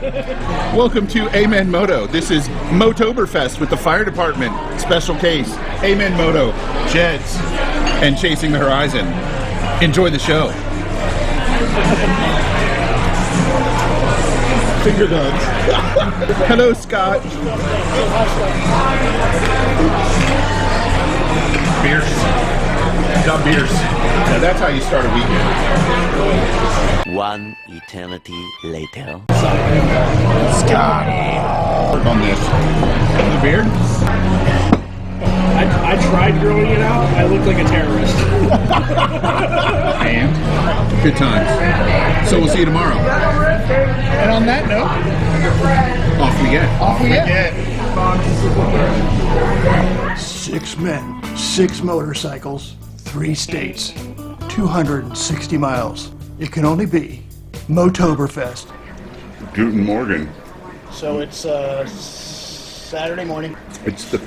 Welcome to Amen Moto. This is Motoberfest with the fire department. Special case. Amen Moto, Jeds, and Chasing the Horizon. Enjoy the show. Finger guns. Hello, Scott. Beers. Got beers. Now that's how you start a weekend. One eternity later. Scotty. Work on this. The beer? I tried growing it out. I looked like a terrorist. And good times. So we'll see you tomorrow. And on that note, off we get. Off we get. 6 men, 6 motorcycles, 3 states, 260 miles. It can only be Motoberfest. Guten Morgen. So it's Saturday morning. It's the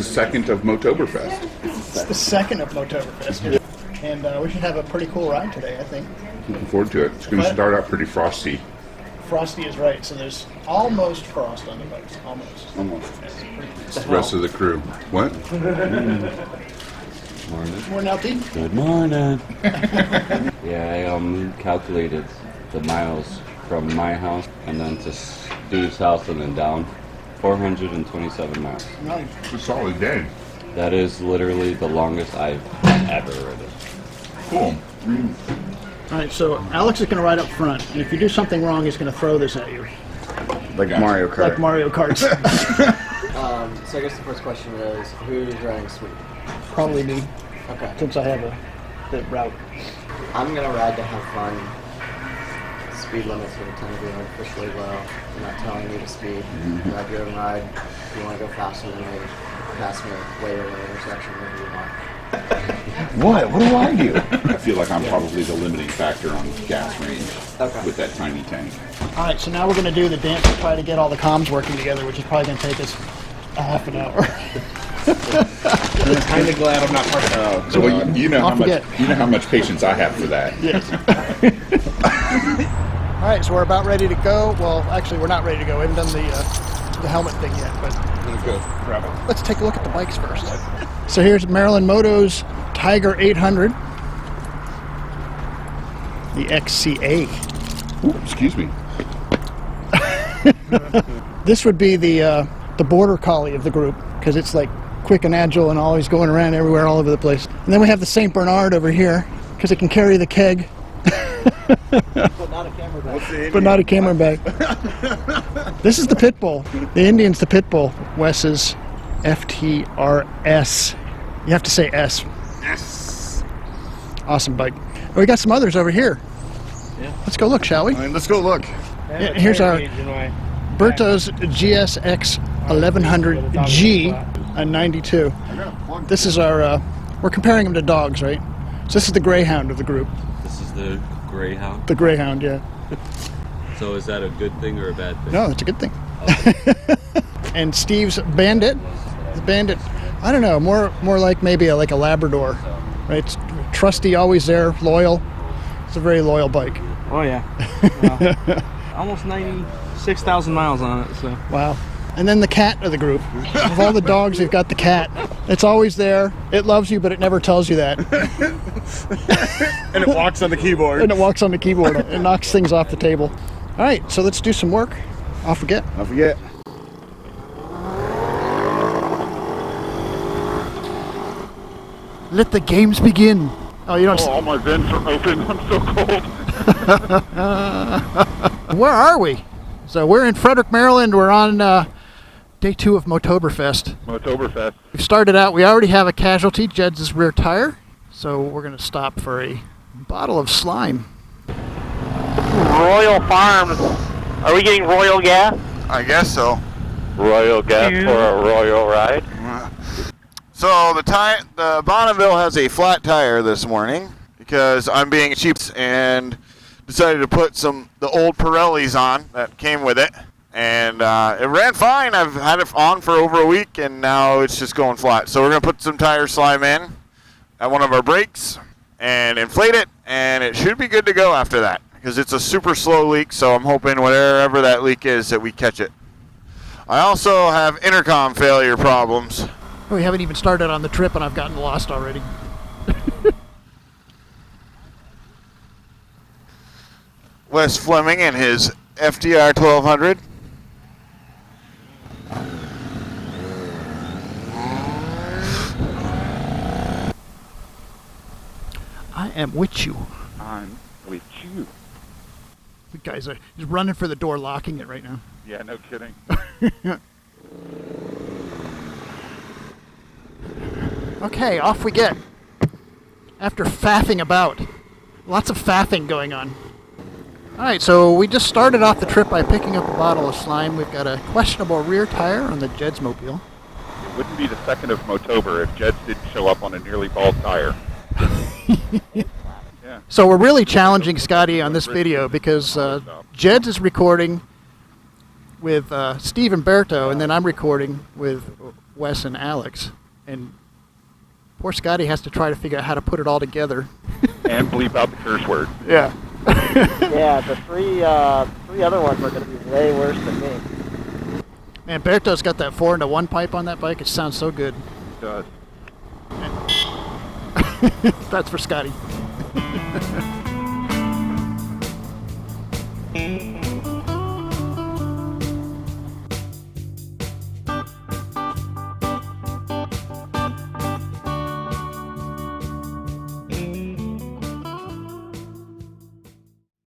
second of Motoberfest. It's the second of Motoberfest. And we should have a pretty cool ride today, I think. Looking forward to it. It's going to start out pretty frosty. Frosty is right. So there's almost frost on the bikes. Almost. The rest of the crew. What? Morning. Morning, LT. Good morning. Yeah, I calculated the miles from my house and then to Steve's house and then down. 427 miles. Nice. It's a solid day. That is literally the longest I've ever ridden. Cool. All right, so Alex is going to ride up front, and if you do something wrong, he's going to throw this at you. Like Mario Kart. Like Mario Kart. So I guess the first question is, who's riding sweet? Probably me, Okay. since I have the route. I'm gonna ride to have fun. Speed limits are tend to be artificially low. I'm not telling you to speed. Ride your own ride. If you want to go faster than me, pass me way over the intersection, whatever you want. What? What do I do? I feel like I'm probably the limiting factor on gas range with that tiny tank. All right, so now we're going to do the dance to try to get all the comms working together, which is probably going to take us a half an hour. I'm kind of glad I'm not part of that. So you know how much patience I have for that. Yes. All right, so we're about ready to go. Well, actually, we're not ready to go. We haven't done the helmet thing yet, but I'm gonna go grab it. let's take a look at the bikes first. So here's Maryland Moto's Tiger 800, the XCA. Ooh, excuse me. This would be the border collie of the group, because it's like quick and agile and always going around everywhere, all over the place. And then we have the St. Bernard over here, because it can carry the keg. But not a camera bag. But not a camera bag. This is the pit bull. The Indian's the pit bull. Wes's FTRS. You have to say S. Yes. Awesome bike. We got some others over here. Yeah. Let's go look, shall we? Let's go look. Yeah, here's our Berto's GSX 1100G, a 92. This is our, we're comparing them to dogs, right? So this is the Greyhound of the group. This is the Greyhound. The Greyhound, yeah. So is that a good thing or a bad thing? No, it's a good thing. And Steve's Bandit. The Bandit, I don't know, more like maybe like a Labrador, right? It's trusty, always there, loyal. It's a very loyal bike. Oh yeah. Wow. Almost 96,000 miles on it. So. Wow. And then the cat of the group. Of all the dogs, they've got the cat. It's always there. It loves you, but it never tells you that. And it walks on the keyboard. And it walks on the keyboard. It knocks things off the table. All right, so let's do some work. Off we get. Off we get. Let the games begin. Oh, you don't. All my vents are open. I'm so cold. Where are we? So we're in Frederick, Maryland. We're on day 2 of Motoberfest. Motoberfest. We've started out. We already have a casualty, Jed's rear tire. So we're going to stop for a bottle of slime. Royal Farms. Are we getting Royal gas? I guess so. Royal gas for a Royal ride? So the Bonneville has a flat tire this morning because I'm being cheap and decided to put the old Pirellis on that came with it. And it ran fine. I've had it on for over a week and now it's just going flat. So we're going to put some tire slime in at one of our brakes and inflate it, and it should be good to go after that. because it's a super slow leak, so I'm hoping wherever that leak is that we catch it. I also have intercom failure problems. We haven't even started on the trip and I've gotten lost already. Wes Fleming and his FDR 1200. I am with you. I'm with you. The guys are he's running for the door, locking it right now. Yeah, no kidding. Okay, off we get. After faffing about. Lots of faffing going on. Alright, so we just started off the trip by picking up a bottle of slime. We've got a questionable rear tire on the Jed's mobile. It wouldn't be the 2nd of Motober if Jed didn't show up on a nearly bald tire. Yeah. So we're really challenging Scotty on this video because Jed's is recording with Steve and Berto, and then I'm recording with Wes and Alex. And poor Scotty has to try to figure out how to put it all together. And bleep out the curse word. Yeah. Yeah, the three other ones are going to be way worse than me. Man, Berto's got that 4-into-1 pipe on that bike. It sounds so good. It does. That's for Scotty.